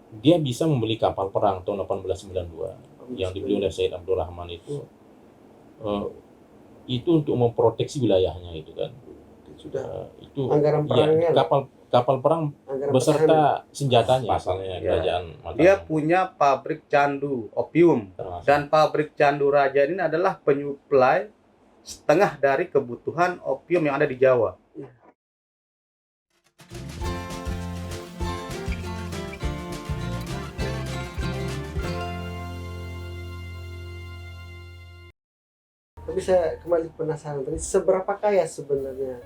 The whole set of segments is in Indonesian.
dia bisa membeli kapal perang tahun 1892 yang dibeli oleh Said Abdul Rahman itu untuk memproteksi wilayahnya itu kan. Sudah Itu anggaran perangnya kapal perang beserta senjatanya, pasalnya kerajaan Mataram. Dia punya pabrik candu opium Termasuk. dan pabrik candu raja ini adalah penyuplai setengah dari kebutuhan opium yang ada di Jawa. Tapi saya kembali penasaran tadi, seberapa kaya sebenarnya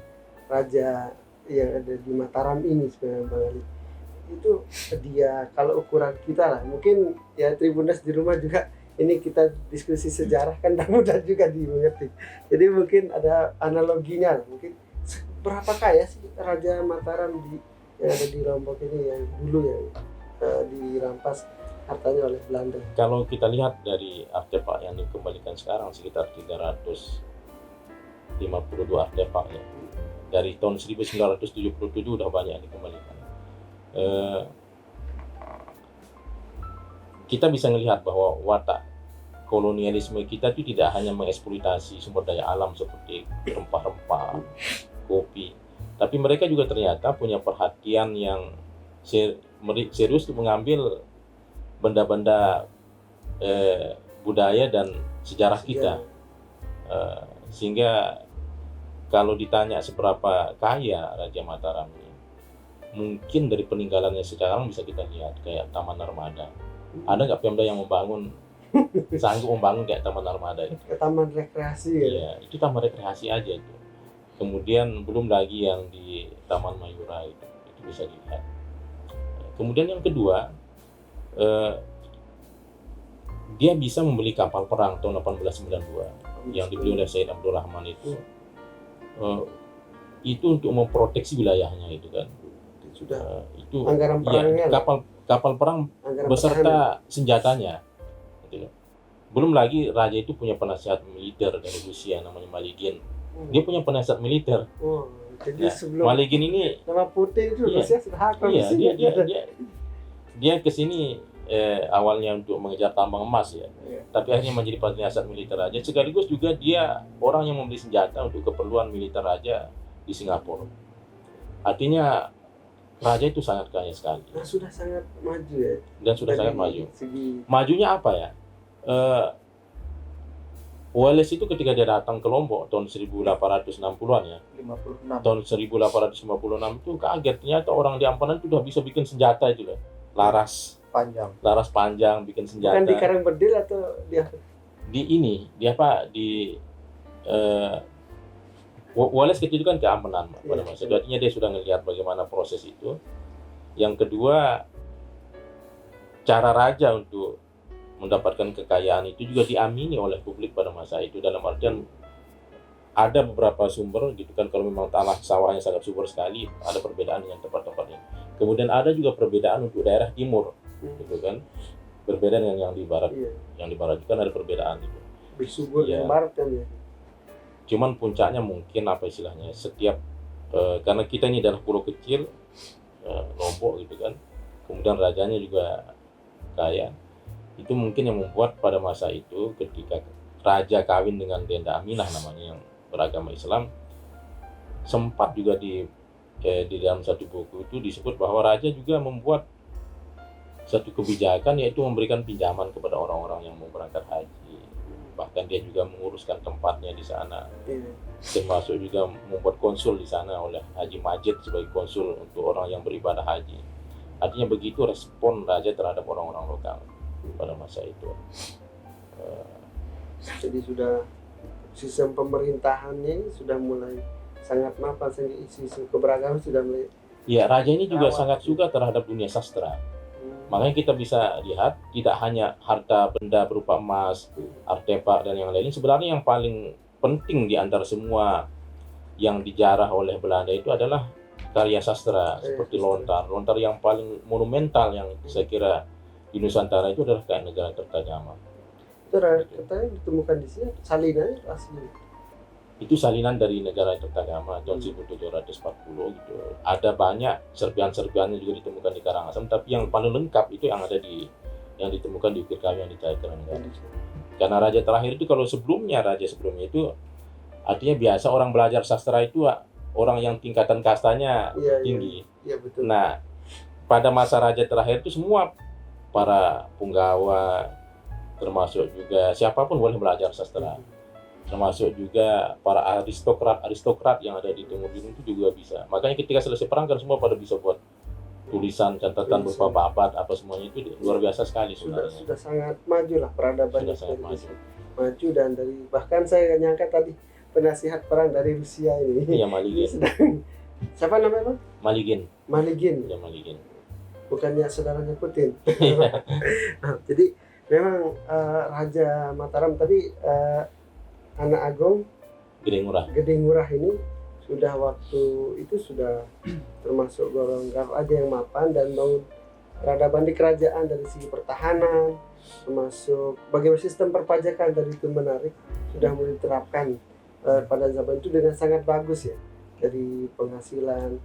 raja yang ada di Mataram ini sebenarnya, Bang Ali? Itu dia, kalau ukuran kita lah, mungkin ya Tribuners di rumah juga, ini kita diskusi sejarah kan tidak mudah juga dimengerti. Jadi mungkin ada analoginya, mungkin berapa kaya sih Raja Mataram yang ada di Lombok ini, yang dulu yang dirampas hartanya oleh Belanda. Kalau kita lihat dari artefak yang dikembalikan sekarang sekitar 352 artefak ya. Dari tahun 1977 udah banyak yang dikembalikan. Kita bisa melihat bahwa watak kolonialisme kita itu tidak hanya mengeksploitasi sumber daya alam seperti rempah-rempah, kopi, tapi mereka juga ternyata punya perhatian yang serius untuk mengambil benda-benda budaya dan sejarah kita, sehingga kalau ditanya seberapa kaya Raja Mataram ini, mungkin dari peninggalannya sekarang bisa kita lihat kayak Taman Armada. Ada nggak Pemda yang sanggup membangun kayak Taman Armada itu? Taman rekreasi ya? Iya, itu taman rekreasi aja itu. Kemudian belum lagi yang di Taman Mayura itu bisa dilihat. Kemudian yang kedua, dia bisa membeli kapal perang tahun 1892 yang dibeli oleh Said Abdul Rahman itu untuk memproteksi wilayahnya itu kan. Sudah itu anggaran perangnya kapal perang beserta senjatanya gitu. Belum lagi raja itu punya penasihat militer dari Rusia namanya Maligin. Dia punya penasihat militer. Jadi sebelum Maligin ini nama Putin itu Rusia sudah hakam. Dia kesini awalnya untuk mengejar tambang emas ya, tapi akhirnya menjadi penasihat militer raja. Sekaligus juga dia orang yang membeli senjata untuk keperluan militer raja di Singapura. Artinya raja itu sangat kaya sekali. Nah, sudah sangat maju ya. Dan sudah sangat maju. Majunya apa ya? Wallace itu ketika dia datang ke Lombok tahun 1860-an ya. 56. Tahun 1856 itu kaget, ternyata orang di Ampanan itu udah bisa bikin senjata itu loh. Laras panjang bikin senjata. Bukan di Karangbedil atau dia? Wallace itu kan ke Ampanan pada masa itu. Artinya dia sudah melihat bagaimana proses itu. Yang kedua, cara raja untuk mendapatkan kekayaan itu juga diamini oleh publik pada masa itu, dalam artian ada beberapa sumber gitu kan, kalau memang tanah sawahnya sangat subur sekali ada perbedaan dengan tempat-tempatnya. Kemudian ada juga perbedaan untuk daerah timur gitu kan, berbeda dengan yang di barat. Yang di barat itu kan ada perbedaan itu. Lebih subur yang barat kan ya. Cuman puncaknya mungkin apa istilahnya, setiap karena kita ini adalah pulau kecil, Lombok gitu kan, kemudian rajanya juga kaya. Itu mungkin yang membuat pada masa itu ketika raja kawin dengan Denda Aminah namanya yang beragama Islam, sempat juga di dalam satu buku itu disebut bahwa raja juga membuat satu kebijakan, yaitu memberikan pinjaman kepada orang-orang yang mau berangkat haji. Bahkan dia juga menguruskan tempatnya di sana, termasuk juga membuat konsul di sana oleh Haji Majid sebagai konsul untuk orang yang beribadah haji. Artinya begitu respon raja terhadap orang-orang lokal pada masa itu. Jadi sudah sistem pemerintahannya sudah mulai sangat mapan, isu keberagaman sudah mulai. Ya, raja ini juga sangat suka terhadap dunia sastra. Makanya kita bisa lihat tidak hanya harta benda berupa emas, artefak dan yang lain. Sebenarnya yang paling penting di antara semua yang dijarah oleh Belanda itu adalah karya sastra seperti lontar yang paling monumental yang saya kira di Nusantara itu adalah kayak Negara Kertajama. Itu katanya ditemukan di sini, salinannya asli. itu salinan dari negara Kertagama tahun 1740 gitu. Ada banyak serpihan-serpihannya juga ditemukan di Karangasem, tapi yang paling lengkap itu yang ditemukan di Ukir Kayu yang di Cahaya Kertanegara. Karena raja terakhir itu, kalau raja sebelumnya itu artinya biasa orang belajar sastra itu orang yang tingkatan kastanya tinggi. Iya, betul. Nah, pada masa raja terakhir itu semua para punggawa, termasuk juga siapapun boleh belajar sastra. Termasuk juga para aristokrat yang ada di Timur Timur itu juga bisa. Makanya ketika selesai perang kan semua pada bisa buat tulisan, catatan berupa abad apa semuanya, itu luar biasa sekali sebenarnya. Sudah sangat maju lah peradaban. Sudah sangat maju dan dari bahkan saya nyangka tadi penasihat perang dari Rusia ini. Iya, Maligin. Siapa namanya, Bang? Maligin. Maligin. Ya, Maligin. Bukannya saudaranya Putin. Nah, jadi memang Raja Mataram tadi Anak Agong Gede Ngurah ini sudah waktu itu sudah termasuk golongan raja yang mapan dan bangun peradaban di kerajaan dari segi pertahanan, termasuk bagaimana sistem perpajakan tadi itu menarik, sudah mulai diterapkan pada zaman itu dengan sangat bagus ya. Dari penghasilan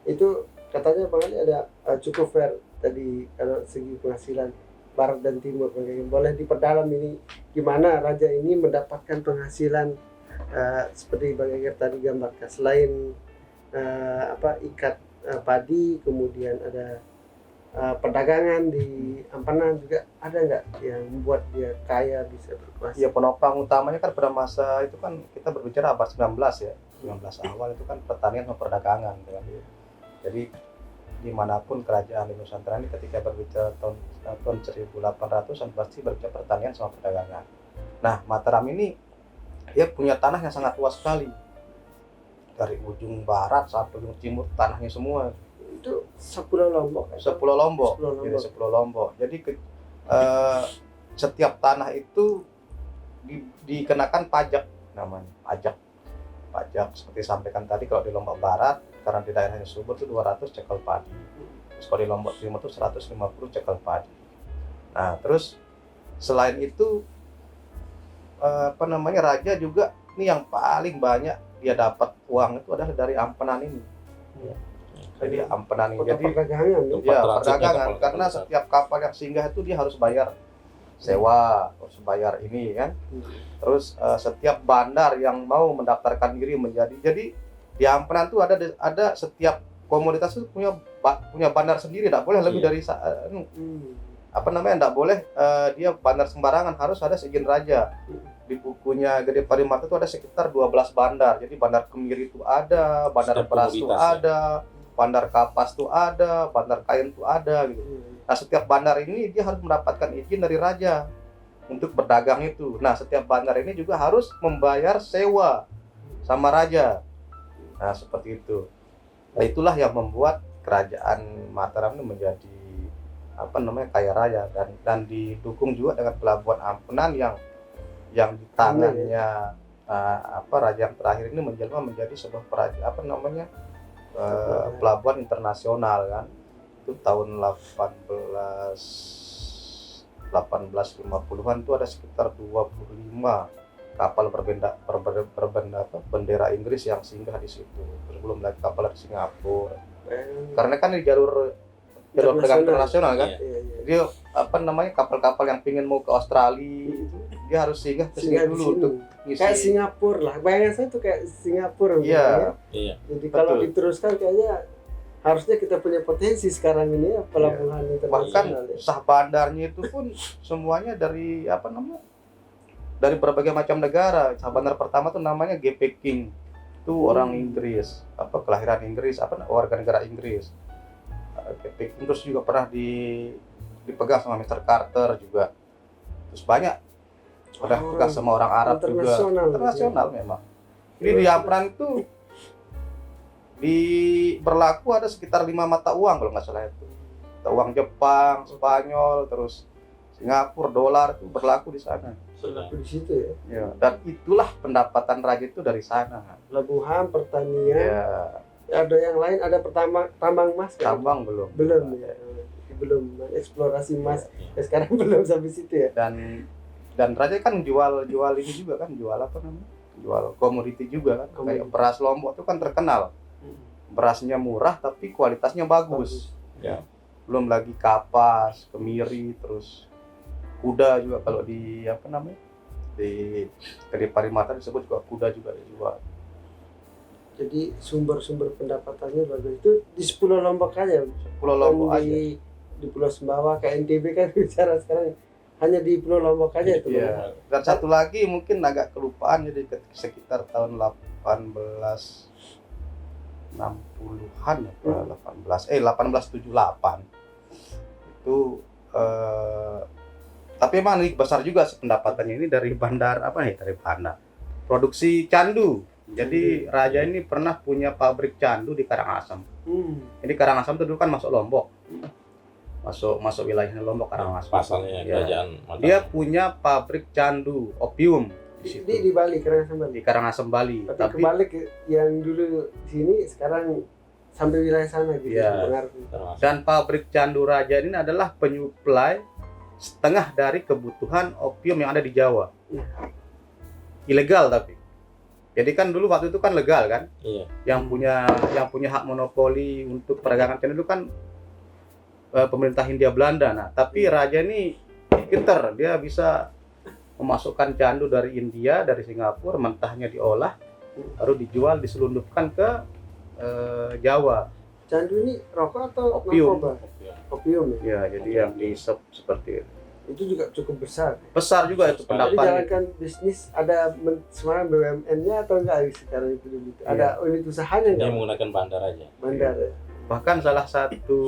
itu katanya Bang Ali ada cukup fair tadi kalau segi penghasilan barat dan timur. Boleh diperdalam ini gimana raja ini mendapatkan penghasilan seperti Bang Eger tadi gambarkan, selain ikat padi, kemudian ada perdagangan di Ampenan juga, ada nggak yang membuat dia kaya bisa berkuasa? Ya, penopang utamanya kan pada masa itu kan kita berbicara abad 19 ya, 19 awal itu kan pertanian sama perdagangan kan. Jadi dimanapun kerajaan di Nusantara ini ketika berbicara tahun 1800-an pasti berbicara pertanian sama perdagangan. Nah, Mataram ini dia punya tanah yang sangat luas sekali, dari ujung barat sampai ujung timur tanahnya semua. Itu Sepulau Lombok. Sepulau Lombok. Jadi setiap tanah itu dikenakan pajak, namanya pajak seperti sampaikan tadi. Kalau di Lombok Barat karena di daerahnya subur itu 200 cekel padi. Terus kalau di Lombok Timur itu 150 cekel padi. Nah, terus selain itu raja juga ini yang paling banyak dia dapat uang itu adalah dari Ampenan ini. Jadi Ampenan ini jadi perdagangan karena setiap kapal yang singgah itu dia harus bayar sewa, harus bayar ini kan. Terus setiap bandar yang mau mendaftarkan diri jadi di Ampenan itu ada setiap komoditas itu punya bandar sendiri, tidak boleh lebih dari tidak boleh dia bandar sembarangan, harus ada seizin raja. Di bukunya Gede Parimarta itu ada sekitar 12 bandar. Jadi bandar Kemiri itu ada, bandar Beras itu ada, bandar Kapas itu ada, bandar Kain itu ada gitu. Nah, setiap bandar ini dia harus mendapatkan izin dari raja untuk berdagang itu. Nah, setiap bandar ini juga harus membayar sewa sama raja. Nah, seperti itu. Nah, itulah yang membuat kerajaan Mataram itu menjadi kaya raya dan didukung juga dengan pelabuhan Ampenan yang di tangannya raja yang terakhir ini menjelma menjadi sebuah pelabuhan internasional kan. Itu tahun 1850-an itu ada sekitar 25 kapal bendera Inggris yang singgah di situ. Terus belum lagi kapal dari Singapura. Karena kan di jalur perdagangan internasional kan. Jadi kapal-kapal yang pingin mau ke Australia itu dia harus singgah ke sini dulu untuk ngisi. Kayak Singapura lah. Bayangan saya tuh kayak Singapura. Iya. Jadi kalau diteruskan kayaknya harusnya kita punya potensi sekarang ini ya, pelabuhan internasional. Bahkan sah bandarnya itu pun semuanya dari dari berbagai macam negara. Sah bandar pertama tuh namanya G.P. King. Itu orang Inggris, kelahiran Inggris, warga negara Inggris. G.P. King terus juga pernah dipegang sama Mr. Carter juga. Terus banyak pernah pegang sama orang Arab juga. Internasional memang. Jadi di Ampenan itu berlaku ada sekitar 5 mata uang kalau nggak salah itu. Mata uang Jepang, Spanyol, terus Singapura, dolar itu berlaku di sana. Berlaku di situ ya. Ya. Dan itulah pendapatan raja itu dari sana. Pelabuhan, pertanian. Ya. Ada yang lain, ada tambang emas kan? Tambang belum ya. Belum eksplorasi emas. Ya, sekarang belum sampai situ ya. Dan raja kan jual ini juga kan, jual jual komoditi juga kan. Kayak Komoditi. beras Lombok itu kan terkenal. Berasnya murah tapi kualitasnya bagus. Ya. Belum lagi kapas, kemiri, terus kuda juga kalau di apa namanya? Di Kedai Parimata disebut juga kuda juga dijual. Jadi sumber-sumber pendapatannya bagus itu di Pulau Lombok aja. Pulau Lombok aja. Di Pulau Sumbawa kayak NTB kan bicara sekarang hanya di Pulau Lombok aja itu. Iya. Dan satu lagi mungkin agak kelupaan, jadi sekitar tahun 1860-an apa 1878 itu tapi emang ini besar juga pendapatannya ini dari bandar apa nih, dari bandar produksi candu. Jadi raja ini pernah punya pabrik candu di Karangasem. Ini Karangasem itu dulu kan masuk Lombok, masuk wilayahnya Lombok Karangasem. Pasalnya Ya. kerajaan Mataram. Dia punya pabrik candu opium di situ. Di Bali Karangasem Bali. Di Karangasem Bali. Tapi kebalik yang dulu sini sekarang sampai wilayah sana gitu. Iya. Pengaruhnya. Termasuk. Dan pabrik candu raja ini adalah penyuplai setengah dari kebutuhan opium yang ada di Jawa. Iya. Ilegal tapi. Jadi kan dulu waktu itu kan legal kan? Iya. Yang punya hak monopoli untuk perdagangan candu itu kan pemerintah Hindia Belanda. Nah, tapi raja ini pinter, dia bisa memasukkan candu dari India, dari Singapura, mentahnya diolah, baru dijual, diselundupkan ke Jawa. Candu ini rokok atau Opium. narkoba? Opium. Opium ya. Ya, jadi yang dihisap seperti itu. Itu juga cukup besar. Besar juga itu Jadi pendapatnya. jalankan bisnis ada sebenarnya BUMN-nya atau enggak sekarang itu dulu. Ada unit usahanya Dia enggak? menggunakan bandar aja. Bandar ya. Bahkan salah satu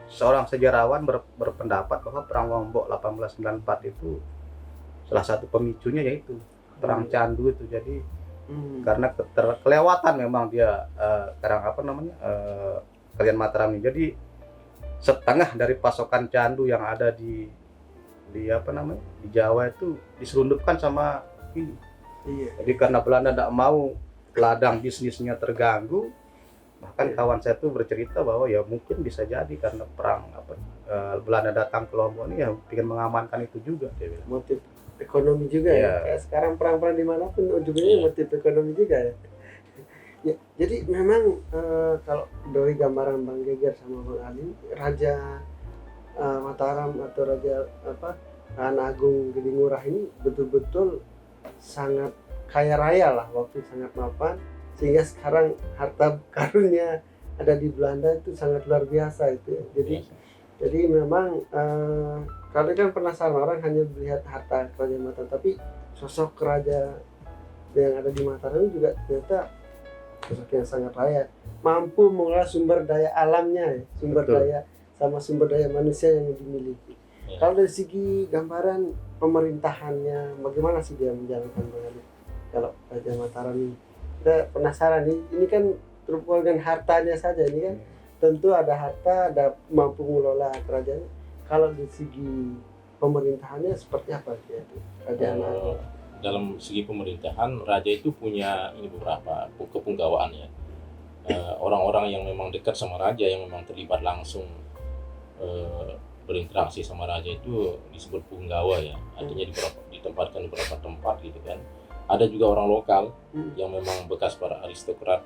seorang sejarawan berpendapat bahwa Perang Lombok 1894 itu salah satu pemicunya yaitu perang candu itu. Jadi karena kelewatan memang dia kalian Mataram ini. Jadi setengah dari pasokan candu yang ada di Jawa itu diselundupkan sama ini. Iya. Jadi karena Belanda tidak mau ladang bisnisnya terganggu, bahkan kawan saya tuh bercerita bahwa ya mungkin bisa jadi karena perang Belanda datang ke Lombok ini ya ingin mengamankan itu juga, dia bilang. Motif ekonomi juga ya. Iya. Kayak sekarang perang-perang dimanapun ujungnya motif ekonomi juga ya. Ya, jadi memang kalau dari gambaran Bang Geger sama Bang Ali, Raja Mataram atau Raja Kaan Agung Gede Ngurah ini betul-betul sangat kaya raya lah, waktu sangat mapan, sehingga sekarang harta karunnya ada di Belanda itu sangat luar biasa itu ya. Jadi memang kalau kan penasaran orang hanya melihat harta kerajaan Mataram, tapi sosok raja yang ada di Mataram juga ternyata sosok yang sangat raya, mampu mengolah sumber daya alamnya ya, sumber Betul. daya sama sumber daya manusia yang dimiliki. Ya. Kalau dari segi gambaran pemerintahannya, bagaimana sih dia menjalankan kalau Raja Mataram ini? Kita penasaran nih, ini kan terhubung dengan hartanya saja, ini kan tentu ada harta, ada mampu mengelola kerajaan. Kalau dari segi pemerintahannya seperti apa dia itu? Kerajaan Dalam segi pemerintahan, raja itu punya ini beberapa kepunggawaan ya. Orang-orang yang memang dekat sama raja, yang memang terlibat langsung berinteraksi sama raja itu disebut punggawa ya. Artinya ditempatkan di beberapa tempat gitu kan. Ada juga orang lokal yang memang bekas para aristokrat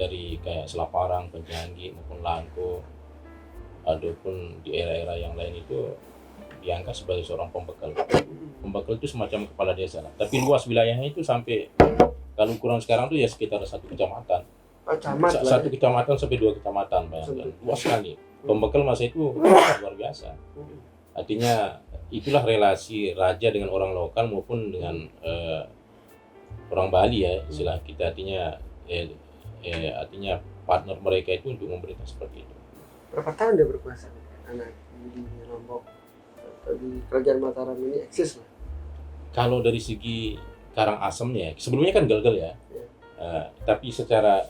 dari kayak Selaparang, Penjanggi maupun Langko, ataupun di era-era yang lain itu diangkat sebagai seorang pembekal. Pembekal itu semacam kepala desa lah. Tapi luas wilayahnya itu sampai kalau ukuran sekarang tuh ya sekitar satu kecamatan. camat lah. Satu kecamatan sampai 2 kecamatan, bayangkan. Luas sekali. Pembekal masa itu luar biasa. Artinya itulah relasi raja dengan orang lokal maupun dengan orang Bali ya, istilah kita. Artinya artinya partner mereka itu untuk memerintah seperti itu. Berapa tahun dia berkuasa anak di Lombok atau di Kerajaan Mataram ini eksis lah? Kalau dari segi Karangasemnya, sebelumnya kan Gelgel ya. Tapi secara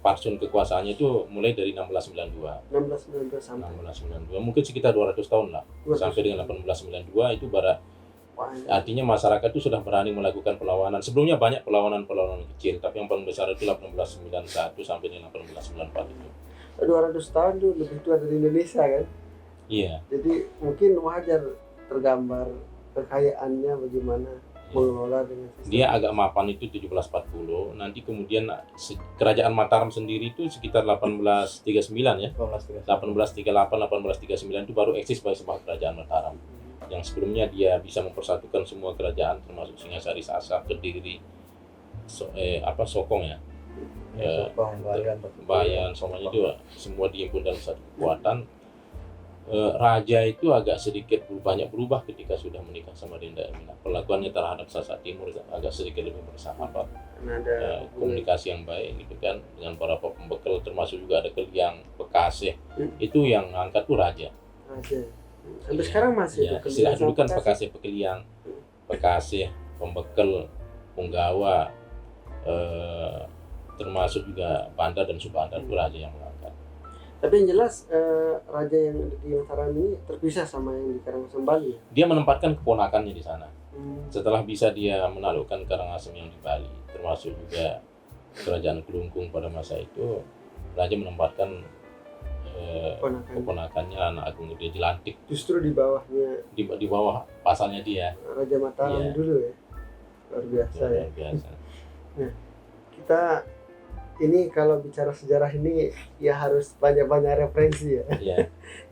patsun kekuasaannya itu mulai dari 1692 1692 sampai 1692, mungkin sekitar 200 tahun lah, 200. sampai dengan 1892 itu barat. Wah, Artinya masyarakat itu sudah berani melakukan perlawanan. Sebelumnya banyak perlawanan kecil, tapi yang paling besar itu 1891 sampai dengan 1894 itu. 200 tahun tuh lebih tua dari Indonesia kan? Iya. Jadi mungkin wajar tergambar kekayaannya bagaimana. mengelola dengan sistem. Dia agak mapan itu 1740. Nanti kemudian kerajaan Mataram sendiri itu sekitar 1839 ya. 1838, 1839 itu baru eksis sebagai sebuah kerajaan Mataram. Yang sebelumnya dia bisa mempersatukan semua kerajaan termasuk Singasari, Sasak, Kediri, Sokong ya. Bayan semuanya itu semua dihimpun dalam satu kekuatan. Raja itu agak sedikit banyak berubah ketika sudah menikah sama Denda Emina. Perlakuannya terhadap Sasak Timur agak sedikit lebih bersahabat, Ada komunikasi yang baik gitu kan dengan para pembekal, termasuk juga ada Keliang Bekasih. Itu yang angkat tuh raja. Sampai sekarang masih Ya, ada istilah dulu kan Bekasih. Bekasih Pekeliang, Bekasih, Pembekal, Punggawa, termasuk juga Bandar dan Subandar itu raja yang mengangkat. Tapi yang jelas raja yang ada di Mataram ini terpisah sama yang di Karangasem Bali. Dia menempatkan keponakannya di sana. Hmm. Setelah bisa dia menaklukkan Karangasem yang di Bali, termasuk juga kerajaan Kelungkung pada masa itu, raja menempatkan keponakannya anak agung dia dilantik Justru di bawahnya di bawah pasalnya dia. Raja Mataram Iya. dulu ya. Luar biasa ya. Luar biasa. Kita ini kalau bicara sejarah ini ya harus banyak-banyak referensi ya. Iya.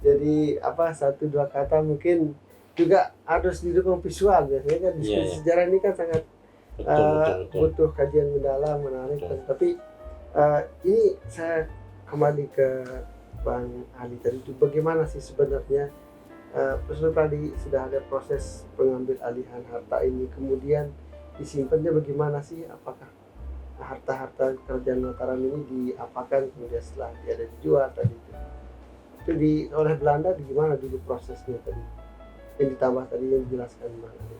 Jadi satu dua kata mungkin juga harus didukung visual biasanya kan diskusi Iya, iya. sejarah ini kan sangat Betul. butuh kajian mendalam, menarik. Betul. Tapi ini saya kembali ke Bang Ali tadi itu bagaimana sih sebenarnya tadi sudah ada proses pengambil alihan harta ini, kemudian disimpannya bagaimana sih, apakah harta-harta kerajaan Mataram ini diapakan kemudian setelah dia ada dijual tadi itu oleh Belanda gimana dulu prosesnya tadi yang ditambah tadi yang dijelaskan Bang Ali.